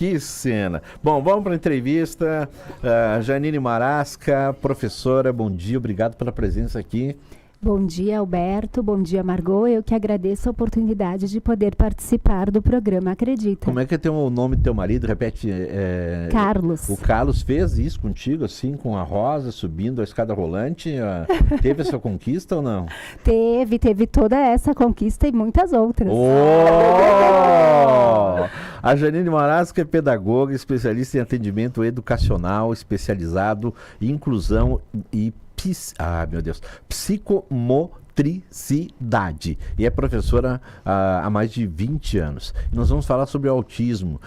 Que cena. Bom, vamos para a entrevista. Janine Marasca, professora, bom dia, obrigado pela presença aqui. Bom dia, Alberto. Bom dia, Margot. Eu que agradeço a oportunidade de poder participar do programa Acredita. Como é que é o nome do teu marido? Repete. Carlos. O Carlos fez isso contigo, assim, com a Rosa, subindo a escada rolante? Teve essa conquista ou não? Teve toda essa conquista e muitas outras. A Janine Marasca é pedagoga, especialista em atendimento educacional, especializado em inclusão e psicomotricidade. E é professora há mais de 20 anos. E nós vamos falar sobre o autismo.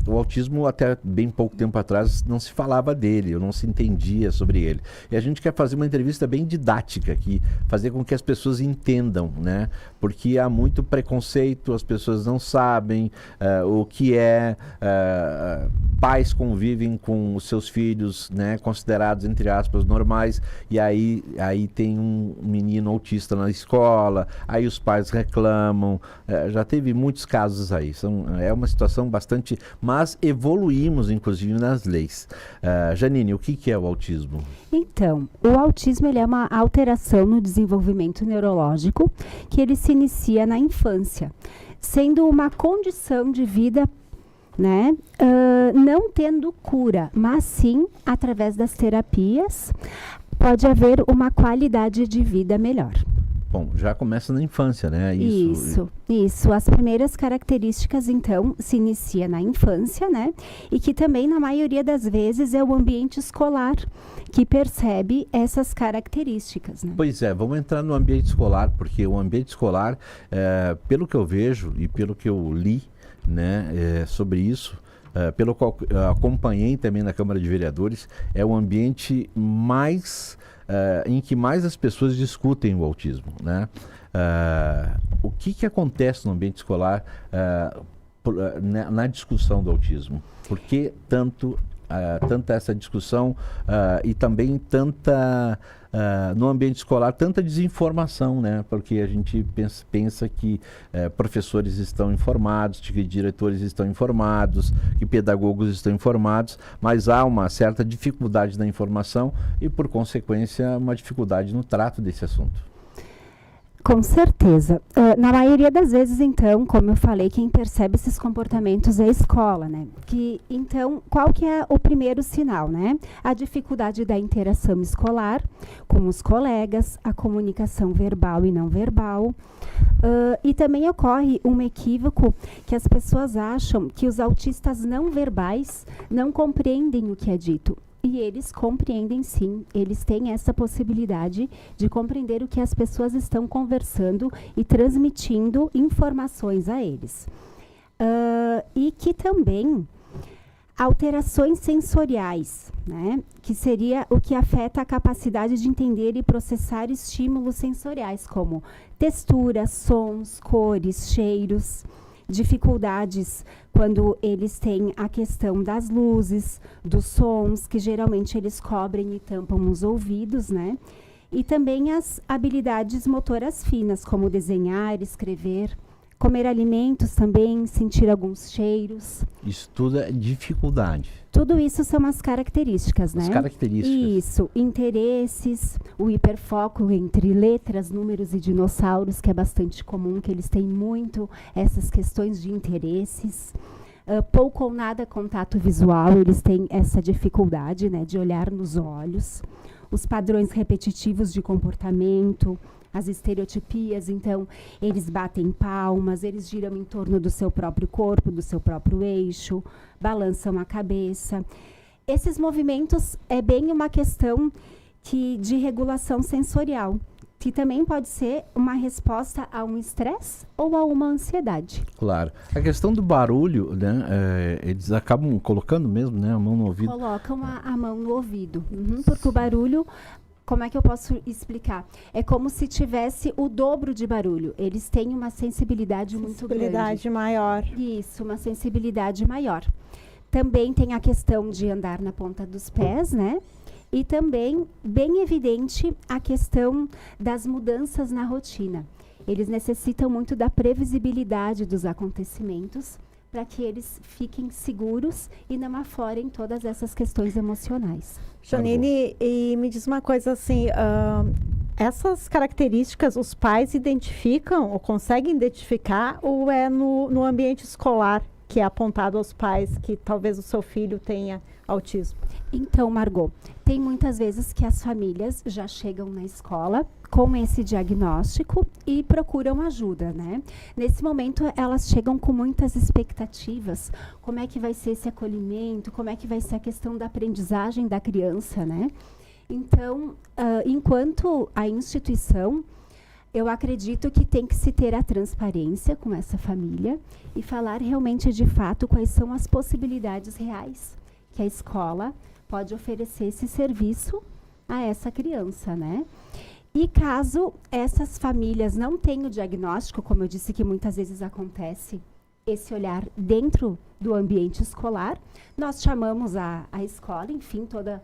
O autismo, até bem pouco tempo atrás, não se falava dele, não se entendia sobre ele. E a gente quer fazer uma entrevista bem didática aqui, fazer com que as pessoas entendam, né? Porque há muito preconceito, as pessoas não sabem o que é. Pais convivem com os seus filhos, né, considerados, entre aspas, normais, e aí tem um menino autista na escola, aí os pais reclamam. Já teve muitos casos aí. É uma situação bastante... Mas evoluímos, inclusive, nas leis. Janine, o que é o autismo? Então, o autismo ele é uma alteração no desenvolvimento neurológico que ele se inicia na infância, sendo uma condição de vida, né, não tendo cura, mas sim, através das terapias, pode haver uma qualidade de vida melhor. Bom, já começa na infância, né? Isso. As primeiras características, então, se inicia na infância, né? E que também, na maioria das vezes, é o ambiente escolar que percebe essas características, né? Pois é, vamos entrar no ambiente escolar, porque o ambiente escolar, pelo que eu vejo e pelo que eu li, né, sobre isso, pelo qual acompanhei também na Câmara de Vereadores, é o ambiente mais... em que mais as pessoas discutem o autismo, né? O que acontece no ambiente escolar na discussão do autismo? Por que tanta essa discussão e também no ambiente escolar, tanta desinformação, né? Porque a gente pensa que professores estão informados, que diretores estão informados, que pedagogos estão informados, mas há uma certa dificuldade na informação e, por consequência, uma dificuldade no trato desse assunto. Com certeza. Na maioria das vezes, então, como eu falei, quem percebe esses comportamentos é a escola, né? Então, qual que é o primeiro sinal, né? A dificuldade da interação escolar com os colegas, a comunicação verbal e não verbal. E também ocorre um equívoco que as pessoas acham que os autistas não verbais não compreendem o que é dito. E eles compreendem sim, eles têm essa possibilidade de compreender o que as pessoas estão conversando e transmitindo informações a eles. E que também alterações sensoriais, né, que seria o que afeta a capacidade de entender e processar estímulos sensoriais, como texturas, sons, cores, cheiros. Dificuldades quando eles têm a questão das luzes, dos sons, que geralmente eles cobrem e tampam os ouvidos, né? E também as habilidades motoras finas, como desenhar, escrever, comer alimentos também, sentir alguns cheiros. Isso tudo é dificuldade. Tudo isso são as características, né? As características. Isso, interesses, o hiperfoco entre letras, números e dinossauros, que é bastante comum, que eles têm muito essas questões de interesses. Pouco ou nada contato visual, eles têm essa dificuldade, né, de olhar nos olhos. Os padrões repetitivos de comportamento, as estereotipias, então, eles batem palmas, eles giram em torno do seu próprio corpo, do seu próprio eixo, balançam a cabeça. Esses movimentos é bem uma questão de regulação sensorial, que também pode ser uma resposta a um estresse ou a uma ansiedade. Claro. A questão do barulho, né, eles acabam colocando mesmo, né, a mão no ouvido. Colocam a mão no ouvido, porque o barulho... Como é que eu posso explicar? É como se tivesse o dobro de barulho. Eles têm uma sensibilidade muito grande. Sensibilidade maior. Isso, uma sensibilidade maior. Também tem a questão de andar na ponta dos pés, né? E também, bem evidente, a questão das mudanças na rotina. Eles necessitam muito da previsibilidade dos acontecimentos para que eles fiquem seguros e não aflorem todas essas questões emocionais. Janine, e me diz uma coisa assim, essas características os pais identificam ou conseguem identificar ou é no ambiente escolar que é apontado aos pais que talvez o seu filho tenha autismo? Então, Margot, tem muitas vezes que as famílias já chegam na escola com esse diagnóstico e procuram ajuda, né? Nesse momento, elas chegam com muitas expectativas. Como é que vai ser esse acolhimento? Como é que vai ser a questão da aprendizagem da criança, né? Então, enquanto a instituição, eu acredito que tem que se ter a transparência com essa família e falar realmente de fato quais são as possibilidades reais que a escola pode oferecer esse serviço a essa criança, né? E caso essas famílias não tenham o diagnóstico, como eu disse que muitas vezes acontece, esse olhar dentro do ambiente escolar, nós chamamos a escola, enfim, toda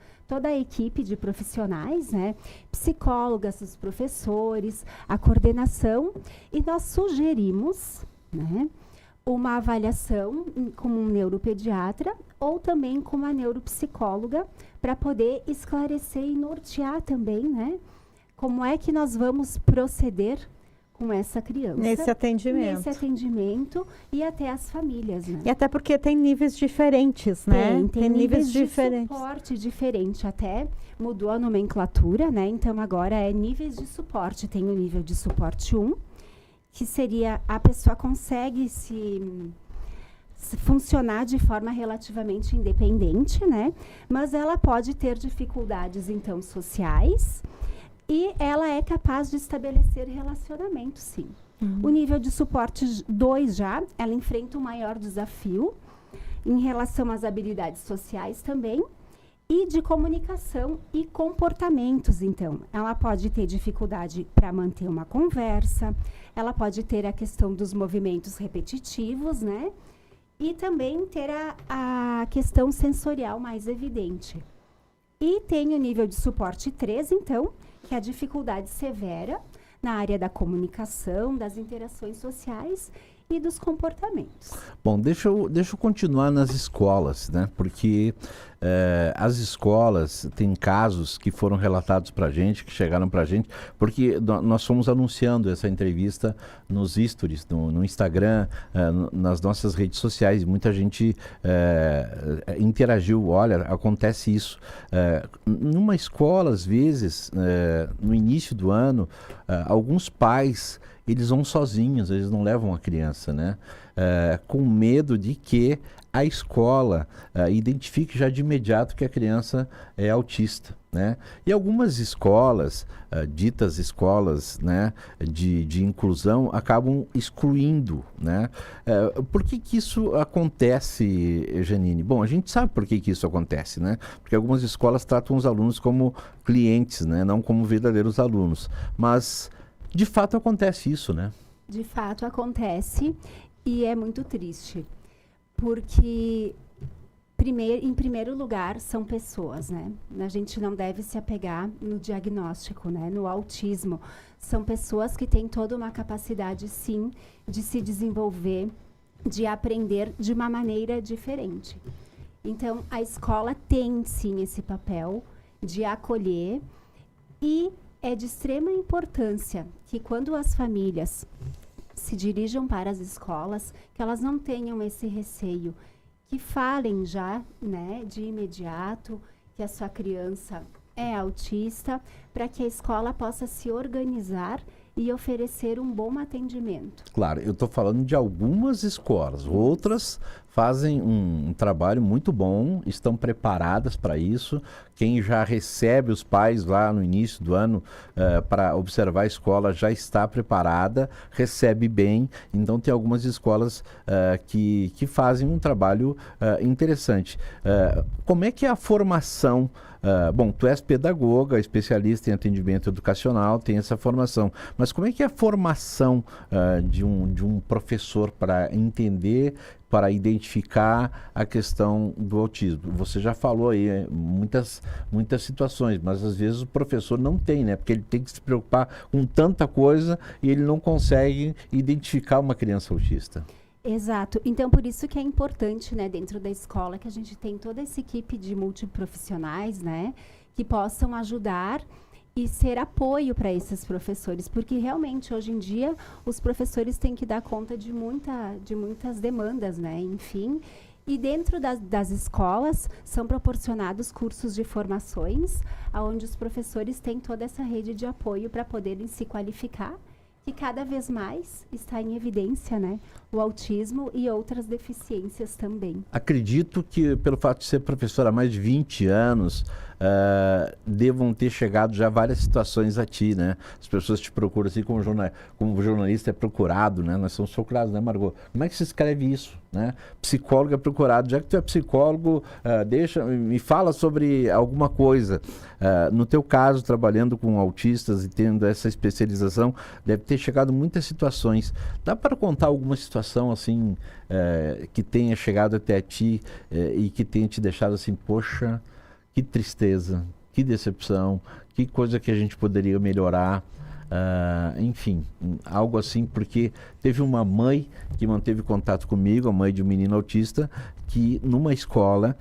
a equipe de profissionais, né, psicólogas, os professores, a coordenação, e nós sugerimos, né, uma avaliação com um neuropediatra ou também com uma neuropsicóloga para poder esclarecer e nortear também, né, como é que nós vamos proceder com essa criança. Nesse atendimento e até as famílias, né? E até porque tem níveis diferentes, né? Tem níveis diferentes. Suporte diferente, até mudou a nomenclatura, né? Então agora é níveis de suporte. Tem o nível de suporte 1, que seria a pessoa consegue se funcionar de forma relativamente independente, né? Mas ela pode ter dificuldades, então, sociais, e ela é capaz de estabelecer relacionamento, sim. O nível de suporte 2 já, ela enfrenta um maior desafio em relação às habilidades sociais também e de comunicação e comportamentos, então. Ela pode ter dificuldade para manter uma conversa, ela pode ter a questão dos movimentos repetitivos, né? E também ter a questão sensorial mais evidente. E tem o nível de suporte 3, então, que é a dificuldade severa na área da comunicação, das interações sociais e dos comportamentos. Bom, deixa eu continuar nas escolas, né? Porque as escolas têm casos que foram relatados para a gente, que chegaram para a gente, porque nós fomos anunciando essa entrevista nos stories, no Instagram, nas nossas redes sociais, e muita gente interagiu. Olha, acontece isso. Numa escola, às vezes, no início do ano, alguns pais eles vão sozinhos, eles não levam a criança, né? Com medo de que a escola identifique já de imediato que a criança é autista, né? E algumas escolas, ditas escolas, né, de inclusão, acabam excluindo, né? Por que isso acontece, Janine? Bom, a gente sabe por que isso acontece, né? Porque algumas escolas tratam os alunos como clientes, né? Não como verdadeiros alunos. Mas de fato acontece isso, né? De fato acontece e é muito triste, porque em primeiro lugar são pessoas, né? A gente não deve se apegar no diagnóstico, né? No autismo. São pessoas que têm toda uma capacidade, sim, de se desenvolver, de aprender de uma maneira diferente. Então, a escola tem, sim, esse papel de acolher e é de extrema importância que quando as famílias se dirijam para as escolas, que elas não tenham esse receio, que falem já, né, de imediato que a sua criança é autista, para que a escola possa se organizar e oferecer um bom atendimento. Claro, eu estou falando de algumas escolas, outras fazem um trabalho muito bom, estão preparadas para isso. Quem já recebe os pais lá no início do ano para observar a escola já está preparada, recebe bem. Então tem algumas escolas que fazem um trabalho interessante. Como é que é a formação? Bom, tu és pedagoga, especialista em atendimento educacional, tem essa formação. Mas como é que é a formação de um professor para entender, para identificar a questão do autismo? Você já falou aí muitas situações, mas às vezes o professor não tem, né? Porque ele tem que se preocupar com tanta coisa e ele não consegue identificar uma criança autista. Exato. Então, por isso que é importante, né, dentro da escola, que a gente tem toda essa equipe de multiprofissionais, né, que possam ajudar e ser apoio para esses professores, porque realmente hoje em dia os professores têm que dar conta de muitas demandas, né, enfim. E dentro das escolas são proporcionados cursos de formações, onde os professores têm toda essa rede de apoio para poderem se qualificar, que cada vez mais está em evidência, né, o autismo e outras deficiências também. Acredito que, pelo fato de ser professora há mais de 20 anos, devam ter chegado já várias situações a ti, né? As pessoas te procuram, assim como o jornalista é procurado, né? Nós somos procurados, né, Margot? Como é que se escreve isso, né? Psicólogo é procurado. Já que tu é psicólogo, me fala sobre alguma coisa. No teu caso, trabalhando com autistas e tendo essa especialização, deve ter chegado muitas situações. Dá para contar alguma situação, assim, que tenha chegado até ti e que tenha te deixado assim, poxa, que tristeza, que decepção, que coisa que a gente poderia melhorar, enfim, algo assim, porque teve uma mãe que manteve contato comigo, a mãe de um menino autista, que numa escola,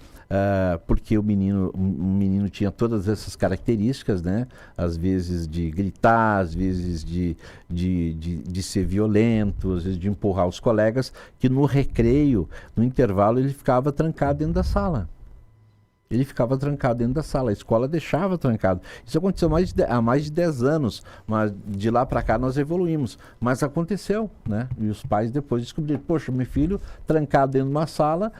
porque o menino tinha todas essas características, né? Às vezes de gritar, às vezes de ser violento, às vezes de empurrar os colegas, que no recreio, no intervalo, ele ficava trancado dentro da sala. Ele ficava trancado dentro da sala, a escola deixava trancado. Isso aconteceu há mais de 10 anos, mas de lá para cá nós evoluímos. Mas aconteceu, né? E os pais depois descobriram, poxa, meu filho trancado dentro de uma sala,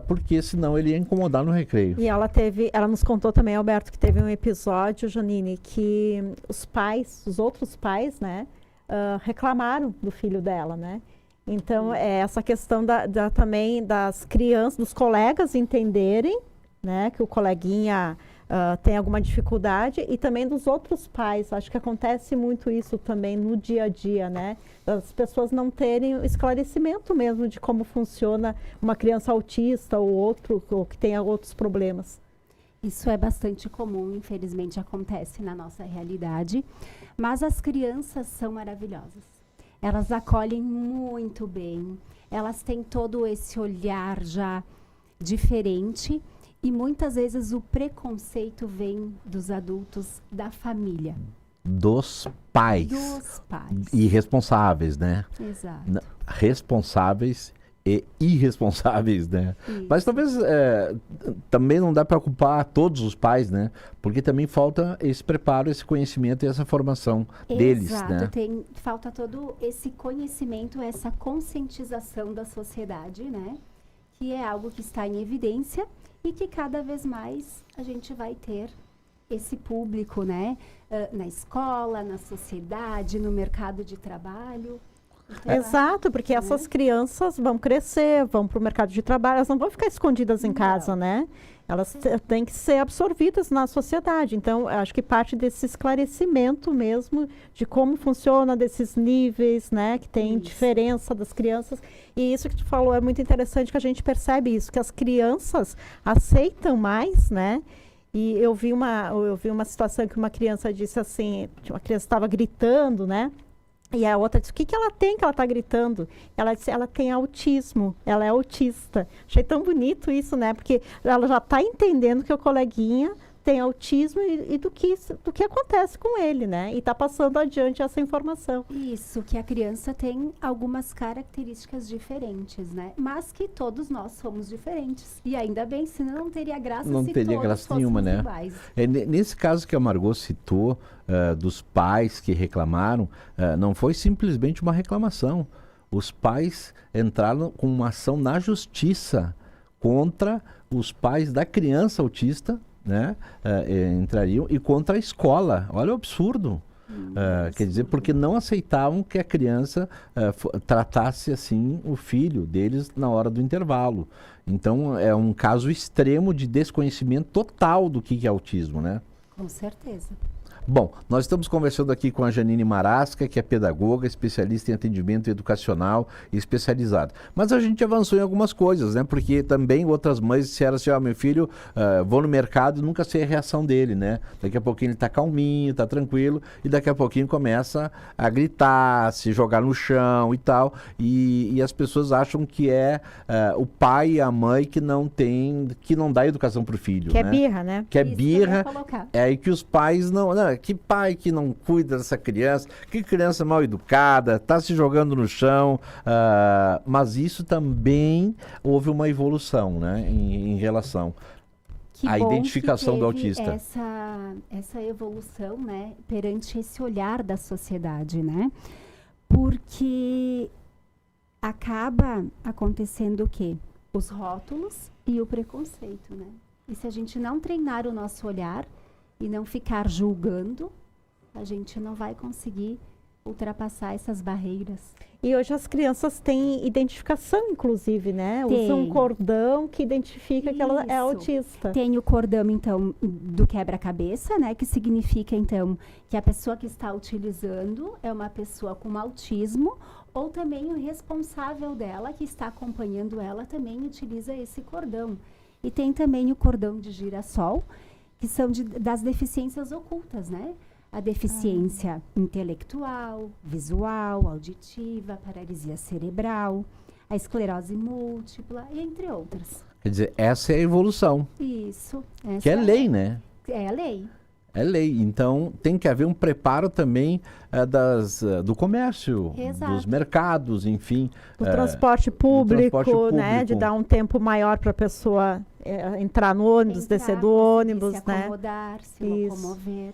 porque senão ele ia incomodar no recreio. E ela nos contou também, Alberto, que teve um episódio, Janine, que os outros pais, né, reclamaram do filho dela, né? Então, essa questão também das crianças, dos colegas entenderem, né, que o coleguinha tem alguma dificuldade, e também dos outros pais. Acho que acontece muito isso também no dia a dia, né? As pessoas não terem esclarecimento mesmo de como funciona uma criança autista ou que tenha outros problemas. Isso é bastante comum, infelizmente acontece na nossa realidade, mas as crianças são maravilhosas. Elas acolhem muito bem, elas têm todo esse olhar já diferente. E muitas vezes o preconceito vem dos adultos, da família. Dos pais. Dos pais. Irresponsáveis, né? Exato. Responsáveis e irresponsáveis, né? Isso. Mas talvez também não dá para culpar todos os pais, né? Porque também falta esse preparo, esse conhecimento e essa formação deles, né? Falta todo esse conhecimento, essa conscientização da sociedade, né? Que é algo que está em evidência. E que cada vez mais a gente vai ter esse público, né? Na escola, na sociedade, no mercado de trabalho. Então, exato, porque essas crianças vão crescer, vão para o mercado de trabalho, elas não vão ficar escondidas em casa, né? Elas têm que ser absorvidas na sociedade. Então, acho que parte desse esclarecimento mesmo de como funciona, desses níveis, né? Que tem diferença das crianças. E isso que tu falou é muito interessante, que a gente percebe isso, que as crianças aceitam mais, né? E eu vi uma situação que uma criança disse assim, uma criança estava gritando, né? E a outra disse, o que ela tem que ela está gritando? Ela disse, ela tem autismo, ela é autista. Achei tão bonito isso, né? Porque ela já está entendendo que o coleguinha tem autismo e do que acontece com ele, né? E está passando adiante essa informação. Isso, que a criança tem algumas características diferentes, né? Mas que todos nós somos diferentes. E ainda bem, senão não teria graça não se teria todos graça nenhuma, né? iguais. Nesse caso que a Margot citou, dos pais que reclamaram, não foi simplesmente uma reclamação. Os pais entraram com uma ação na justiça contra os pais da criança autista, né? Entrariam, e contra a escola. Olha o absurdo. Quer dizer, porque não aceitavam que a criança tratasse assim o filho deles na hora do intervalo. Então, é um caso extremo de desconhecimento total do que é autismo, né? Com certeza. Bom, nós estamos conversando aqui com a Janine Marasca, que é pedagoga, especialista em atendimento educacional e especializada. Mas a gente avançou em algumas coisas, né? Porque também outras mães disseram assim, meu filho, vou no mercado e nunca sei a reação dele, né? Daqui a pouquinho ele tá calminho, tá tranquilo, e daqui a pouquinho começa a gritar, se jogar no chão e tal. E as pessoas acham que é o pai e a mãe que não dá educação pro filho, Que é né? birra, né? Que é Isso que eu ia birra, colocar. é aí que os pais não, que pai que não cuida dessa criança, que criança mal educada, tá se jogando no chão, mas isso também houve uma evolução, né, em relação Que à bom identificação que do teve autista. essa evolução, né, perante esse olhar da sociedade, né? Porque acaba acontecendo o quê? Os rótulos e o preconceito, né? E se a gente não treinar o nosso olhar e não ficar julgando, a gente não vai conseguir ultrapassar essas barreiras. E hoje as crianças têm identificação, inclusive, né? Tem. Usam um cordão que identifica que ela é Isso. autista. Tem o cordão, então, do quebra-cabeça, né? Que significa, então, que a pessoa que está utilizando é uma pessoa com autismo, ou também o responsável dela, que está acompanhando ela, também utiliza esse cordão. E tem também o cordão de girassol, que são das deficiências ocultas, né? A deficiência intelectual, visual, auditiva, paralisia cerebral, a esclerose múltipla, e entre outras. Quer dizer, essa é a evolução, Isso. que é lei, né? É a lei. É lei. Então, tem que haver um preparo também do comércio, Exato. dos mercados, enfim. O transporte público, transporte né? De público. dar um tempo maior para a pessoa entrar no ônibus, Entrar, descer do conseguir ônibus, se né? acomodar, se Isso. locomover.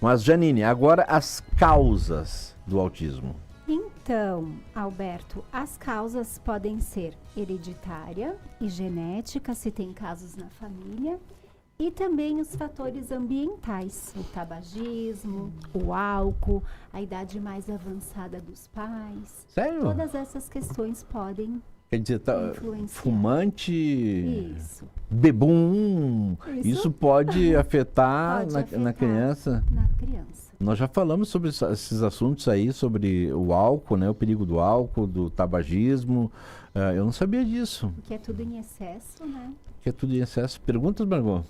Mas, Janine, agora as causas do autismo. Então, Alberto, as causas podem ser hereditária e genética, se tem casos na família, e também os fatores ambientais, o tabagismo, o álcool, a idade mais avançada dos pais. Sério? Todas essas questões podem Quer dizer, influenciar. fumante, Isso, bebum, isso pode afetar, Pode na afetar. criança. na criança. Nós já falamos sobre esses assuntos aí, sobre o álcool, né? O perigo do álcool, do tabagismo. Eu não sabia disso, Que é tudo em excesso, né? que é tudo em excesso. Perguntas, Margot?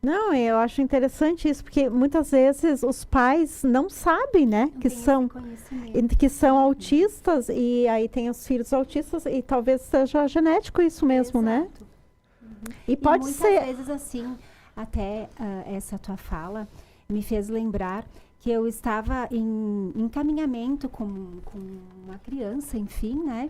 Não, eu acho interessante isso, porque muitas vezes os pais não sabem, né? Não Que tem esse são conhecimento. que são autistas e aí tem os filhos autistas e talvez seja genético isso mesmo, né? Exato. E pode muitas ser. vezes assim, até essa tua fala me fez lembrar que eu estava em encaminhamento com uma criança, enfim, né?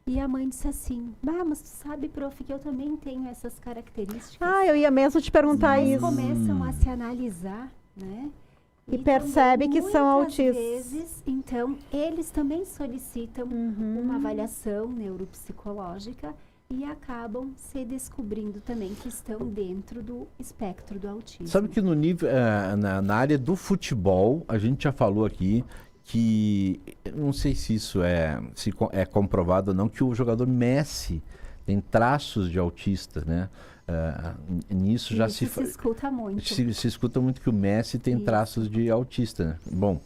E a mãe disse assim, mas tu sabe, prof, que eu também tenho essas características. Ah, eu ia mesmo te perguntar Eles isso. começam a se analisar, né? E percebe também, que são muitas autistas. vezes, então, eles também solicitam Uhum. uma avaliação neuropsicológica e acabam se descobrindo também que estão dentro do espectro do autismo. Sabe que no nível, na área do futebol, a gente já falou aqui que, não sei se isso é comprovado ou não, que o jogador Messi tem traços de autista, né? Nisso já Isso se escuta muito. se escuta muito que o Messi tem Isso. traços de autista, né? Bom,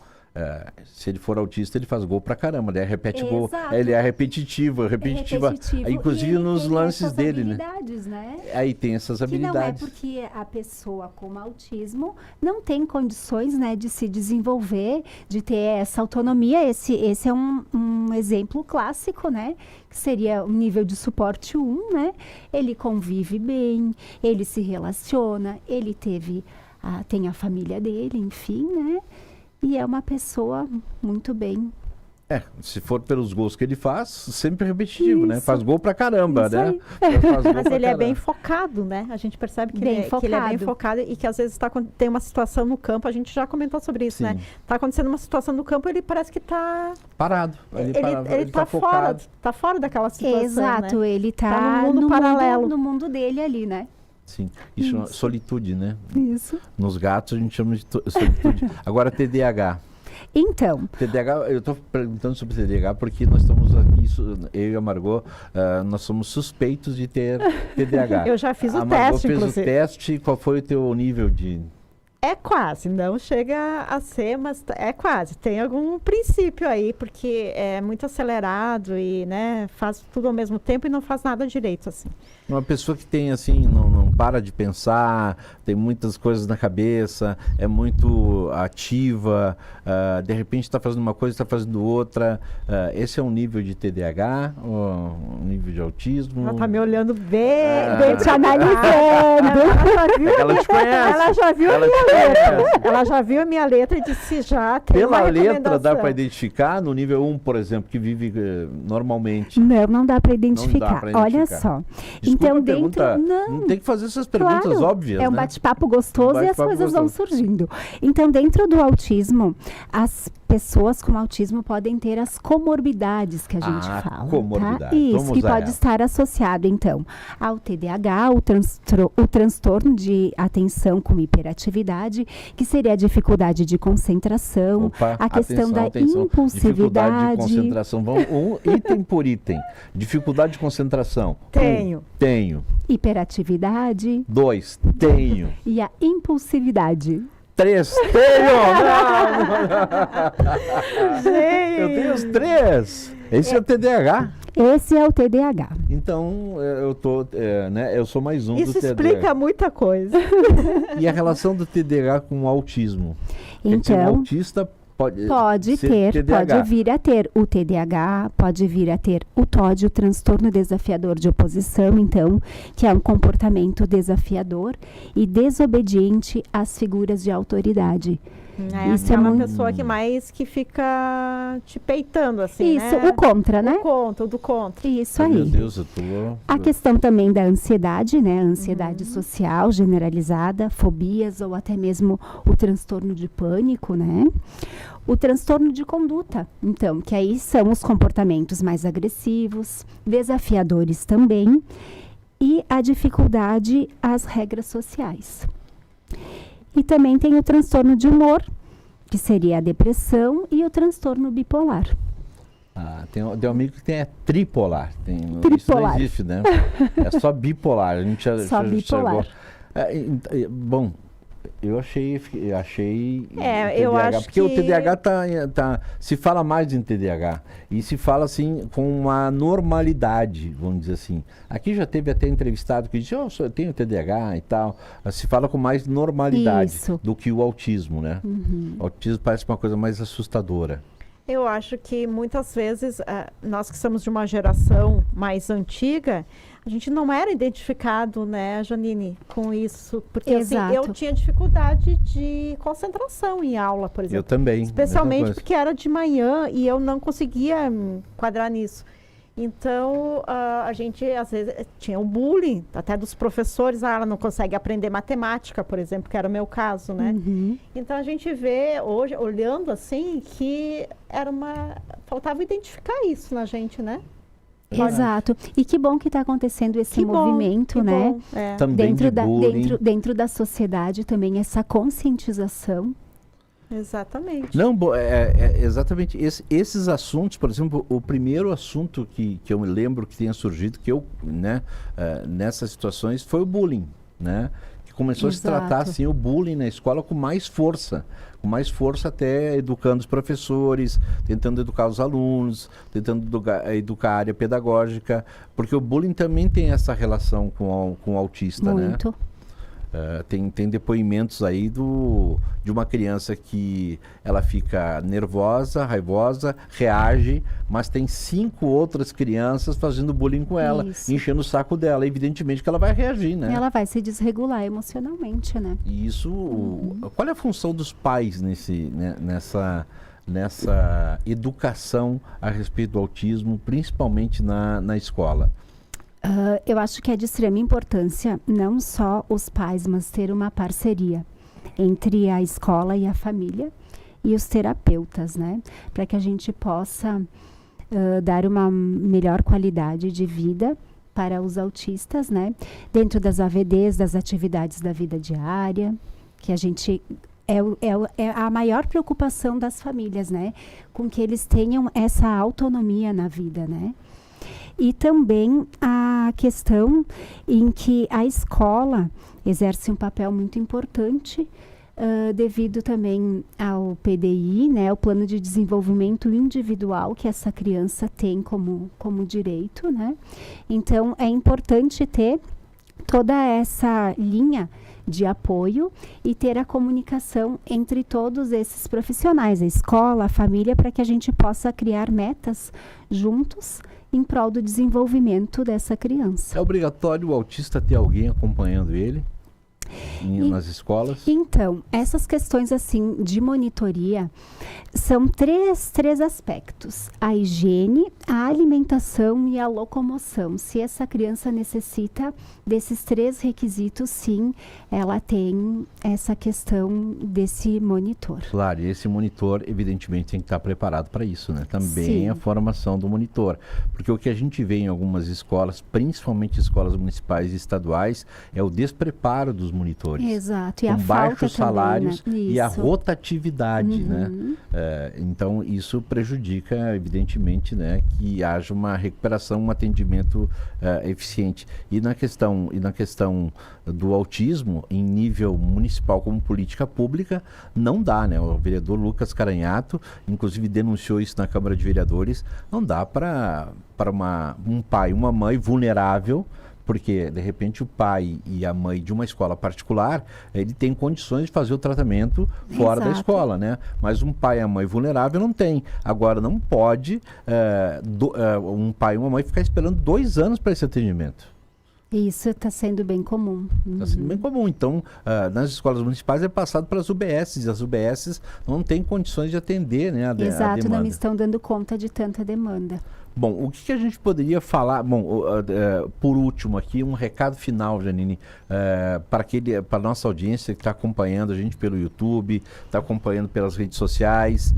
se ele for autista, ele faz gol pra caramba, né? Repete gol. Exato. Ele é repetitivo, Repetitivo, inclusive e ele nos tem lances essas dele, né? habilidades, né? Aí tem essas Que não é habilidades. porque a pessoa com autismo não tem condições, né, de se desenvolver, de ter essa autonomia. Esse é um exemplo clássico, né? Que seria um nível de suporte 1, né? Ele convive bem, ele se relaciona, ele tem a família dele, enfim, né? E é uma pessoa muito bem. Se for pelos gols que ele faz, sempre repetitivo, né? Isso. Faz gol pra caramba, Isso né? aí. Faz gol Mas pra ele é bem caramba. focado, né? A gente percebe que, Bem que ele é bem focado. focado e que às vezes tem uma situação no campo, a gente já comentou sobre isso, né? Sim. Tá acontecendo uma situação no campo, ele parece que tá... Parado. Ele tá fora, tá fora daquela situação, Exato, né? ele tá, Tá no mundo paralelo. no mundo dele ali, né? Sim. Isso é solitude, né? Isso. Nos gatos a gente chama de solitude. Agora, TDAH. Então, TDAH, eu estou perguntando sobre TDAH porque nós estamos aqui, eu e a Margot, nós somos suspeitos de ter TDAH. Eu já fiz o a Margot teste, fez inclusive. o teste, qual foi o teu nível de... É quase, não chega a ser, mas é quase. Tem algum princípio aí, porque é muito acelerado e, né, faz tudo ao mesmo tempo e não faz nada direito, assim. Uma pessoa que tem, assim, não para de pensar, tem muitas coisas na cabeça, é muito ativa, de repente está fazendo uma coisa, está fazendo outra. Esse é um nível de TDAH, ou um nível de autismo? Ela tá me olhando bem, Bem te analisando. Ela te conhece. Ela já viu a Ela minha te letra. conhece. Ela já viu a minha letra e disse já tem uma Pela letra dá recomendação. para identificar no nível 1, por exemplo, que vive normalmente. Não dá para identificar. pra Olha identificar. só. Desculpa Então, a dentro. pergunta, Não. tem que fazer essas perguntas Claro, óbvias, é um né? bate-papo gostoso e as Bate-papo coisas vão gostoso. surgindo. Então, dentro do autismo, as pessoas com autismo podem ter as comorbidades que a gente fala. comorbidade. Tá? Isso, Vamos que a pode ela. estar associado, então, ao TDAH, o transtorno de atenção com hiperatividade, que seria a dificuldade de concentração, Opa, a questão da atenção. Dificuldade de impulsividade. concentração. Vamos item por item. Dificuldade de concentração. Tenho. Tenho. Hiperatividade 2, tenho. e a impulsividade. 3, tenho! Gente. Eu tenho os 3. Esse é o TDAH. Esse é o TDAH. Então, eu sou mais um Isso do TDAH. explica muita coisa. E a relação do TDAH com o autismo? Quer dizer, um Então, autista pode ser pode TDAH. vir a ter o TDAH, pode vir a ter o TOD, o transtorno desafiador de oposição, então, que é um comportamento desafiador e desobediente às figuras de autoridade. É Isso é aquela muito- pessoa que fica te peitando, assim, Isso, né? o contra, né? O do contra. Isso Ai, aí. Meu Deus, eu tô... A questão também da ansiedade, né? A ansiedade social generalizada, fobias ou até mesmo o transtorno de pânico, né? O transtorno de conduta, então, que aí são os comportamentos mais agressivos, desafiadores também, e a dificuldade às regras sociais. E também tem o transtorno de humor, que seria a depressão, e o transtorno bipolar. Tem um amigo que tem tripolar. Isso não Tripolar. existe, né? É só bipolar. A gente Só bipolar. Bom, eu achei eu TDAH, acho porque o que- TDAH se fala mais em TDAH e se fala assim com uma normalidade, vamos dizer assim. Aqui já teve até entrevistado que disse, eu tenho TDAH e tal. Se fala com mais normalidade Isso. do que o autismo, né? O autismo parece uma coisa mais assustadora. Eu acho que muitas vezes, nós que somos de uma geração mais antiga, a gente não era identificado, né, Janine, com isso. Porque assim, Exato. eu tinha dificuldade de concentração em aula, por exemplo. Eu também. Especialmente mesma coisa. porque era de manhã e eu não conseguia me enquadrar nisso. Então, a gente, às vezes, tinha o bullying, até dos professores, ela não consegue aprender matemática, por exemplo, que era o meu caso, né? Uhum. Então, a gente vê hoje, olhando assim, que faltava identificar isso na gente, né? Exato. E que bom que está acontecendo esse Que bom, movimento, que né? bom, é. Também de bullying. Dentro da sociedade também essa conscientização. Exatamente. Não, exatamente. Esses assuntos, por exemplo, o primeiro assunto que eu me lembro que tenha surgido, nessas situações, foi o bullying, né? Que começou a se Exato. tratar, assim, o bullying na escola com mais força até educando os professores, tentando educar os alunos, tentando educar a área pedagógica, porque o bullying também tem essa relação com o autista, né? Muito. Tem depoimentos aí de uma criança que ela fica nervosa, raivosa, reage, mas tem 5 outras crianças fazendo bullying com ela, Isso. enchendo o saco dela. Evidentemente que ela vai reagir, né? Ela vai se desregular emocionalmente, né? E isso, qual é a função dos pais nessa educação a respeito do autismo, principalmente na escola? Eu acho que é de extrema importância, não só os pais, mas ter uma parceria entre a escola e a família e os terapeutas, né? Para que a gente possa dar uma melhor qualidade de vida para os autistas, né? Dentro das AVDs, das atividades da vida diária, que a gente... É a maior preocupação das famílias, né? Com que eles tenham essa autonomia na vida, né? E também a questão em que a escola exerce um papel muito importante devido também ao PDI, né, o Plano de Desenvolvimento Individual que essa criança tem como direito, né? Então, é importante ter toda essa linha de apoio e ter a comunicação entre todos esses profissionais, a escola, a família, para que a gente possa criar metas juntos em prol do desenvolvimento dessa criança. É obrigatório o autista ter alguém acompanhando ele nas escolas? Então, essas questões assim de monitoria são três aspectos: a higiene, a alimentação e a locomoção. Se essa criança necessita desses 3 requisitos, sim, ela tem essa questão desse monitor. Claro, e esse monitor, evidentemente, tem que estar preparado para isso, né? Também Sim. a formação do monitor. Porque o que a gente vê em algumas escolas, principalmente escolas municipais e estaduais, é o despreparo dos monitores. Exato, e com a baixos falta salários também, né? e a Isso. rotatividade, né? Então, isso prejudica, evidentemente, né, que haja uma recuperação, um atendimento eficiente. E na questão do autismo, em nível municipal como política pública, não dá, né? O vereador Lucas Caranhato, inclusive, denunciou isso na Câmara de Vereadores. Não dá para um pai, uma mãe vulnerável, porque, de repente, o pai e a mãe de uma escola particular, ele tem condições de fazer o tratamento fora da Exato. escola, né? Mas um pai e a mãe vulnerável não tem. Agora, não pode um pai e uma mãe ficar esperando 2 anos para esse atendimento. Isso está sendo bem comum. Está sendo bem comum. Então, nas escolas municipais é passado para as UBSs, e as UBSs não têm condições de atender, né, a Exato, demanda. não estão dando conta de tanta demanda. Bom, o que a gente poderia falar? Bom, por último aqui, um recado final, Janine, para a nossa audiência que está acompanhando a gente pelo YouTube, está acompanhando pelas redes sociais,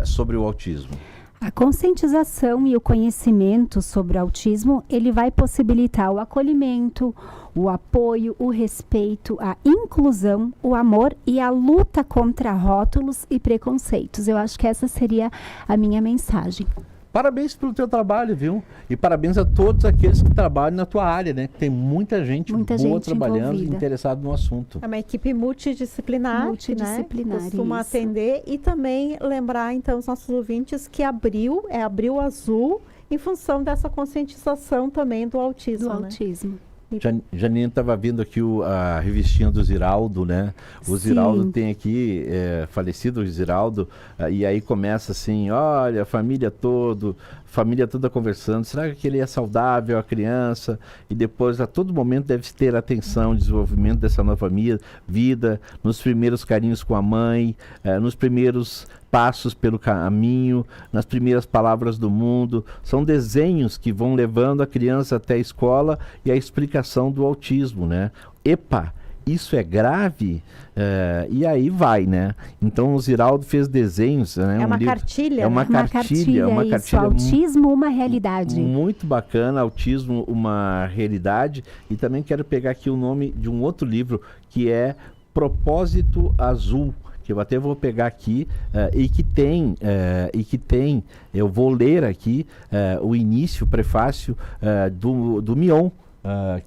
sobre o autismo. A conscientização e o conhecimento sobre o autismo, ele vai possibilitar o acolhimento, o apoio, o respeito, a inclusão, o amor e a luta contra rótulos e preconceitos. Eu acho que essa seria a minha mensagem. Parabéns pelo teu trabalho, viu? E parabéns a todos aqueles que trabalham na tua área, né? Que tem muita gente boa trabalhando e envolvida. interessada no assunto. É uma equipe multidisciplinar, Multidisciplinar, né? Costuma isso. atender e também lembrar, então, os nossos ouvintes que abril Azul, em função dessa conscientização também do autismo, Do né? autismo. Janine estava vendo aqui a revistinha do Ziraldo, né? O Sim. Ziraldo tem aqui, falecido Ziraldo, e aí começa assim, olha, a família toda conversando, será que ele é saudável, a criança? E depois, a todo momento, deve ter atenção, desenvolvimento dessa nova vida, nos primeiros carinhos com a mãe, nos primeiros passos pelo caminho, nas primeiras palavras do mundo. São desenhos que vão levando a criança até a escola e a explicação do autismo, né? Epa! Isso é grave? E aí vai, né? Então o Ziraldo fez desenhos, né? É uma cartilha, É uma né? cartilha, uma isso. cartilha Autismo, uma realidade. muito bacana, Autismo, uma realidade. E também quero pegar aqui o nome de um outro livro, que é Propósito Azul, que eu até vou pegar aqui, e que tem, eu vou ler aqui o início, o prefácio do Mion,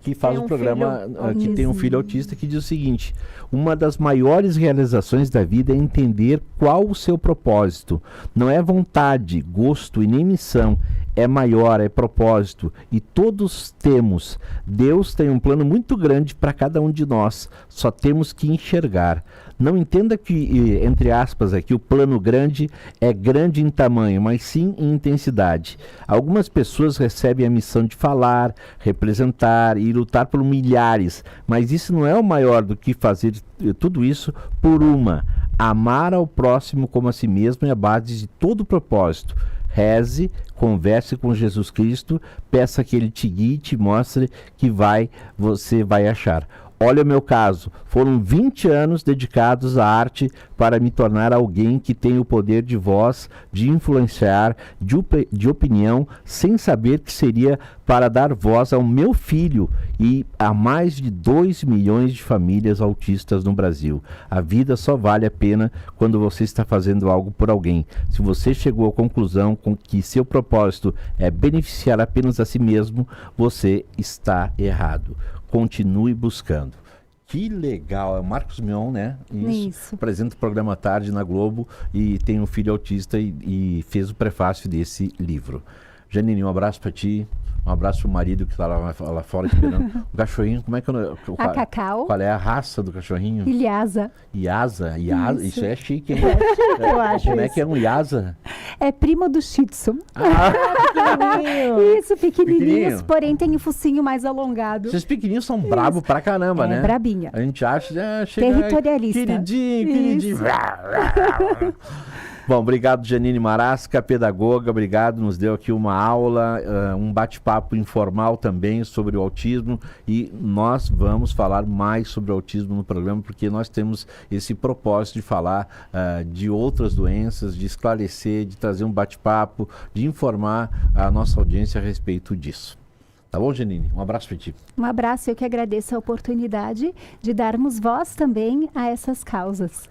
que faz Tem o programa, filho que tem um filho autista, que diz o seguinte: uma das maiores realizações da vida é entender qual o seu propósito. Não é vontade, gosto e nem missão. É maior, é propósito. E todos temos. Deus tem um plano muito grande para cada um de nós. Só temos que enxergar. Não entenda que, entre aspas, aqui, o plano grande é grande em tamanho, mas sim em intensidade. Algumas pessoas recebem a missão de falar, representar e lutar por milhares, mas isso não é o maior do que fazer tudo isso por uma. Amar ao próximo como a si mesmo é a base de todo o propósito. Reze, converse com Jesus Cristo, peça que Ele te guie e te mostre que você vai achar. Olha o meu caso, foram 20 anos dedicados à arte para me tornar alguém que tem o poder de voz, de influenciar, de opinião, sem saber que seria para dar voz ao meu filho e a mais de 2 milhões de famílias autistas no Brasil. A vida só vale a pena quando você está fazendo algo por alguém. Se você chegou à conclusão com que seu propósito é beneficiar apenas a si mesmo, você está errado. Continue buscando. Que legal, é o Marcos Mion, né? Isso. Apresenta o programa à tarde na Globo e tem um filho autista e fez o prefácio desse livro. Janine, um abraço para ti, um abraço pro marido que tá lá fora esperando. O cachorrinho, como é que A Cacau. Qual é a raça do cachorrinho? Ilhasa. Iasa? Isso é chique, hein? Eu acho Como é isso. que é um Iasa? É primo do Shih Tzu. Pequenininho. Isso, pequenininhos, Pequenininho. porém tem o focinho mais alongado. Esses pequenininhos são bravos pra caramba, É, né? brabinha. A gente acha, chega, Territorialista. Queridinho. Bom, obrigado, Janine Marasca, pedagoga, obrigado, nos deu aqui uma aula, um bate-papo informal também sobre o autismo, e nós vamos falar mais sobre o autismo no programa, porque nós temos esse propósito de falar de outras doenças, de esclarecer, de trazer um bate-papo, de informar a nossa audiência a respeito disso. Tá bom, Janine? Um abraço para ti. Um abraço, eu que agradeço a oportunidade de darmos voz também a essas causas.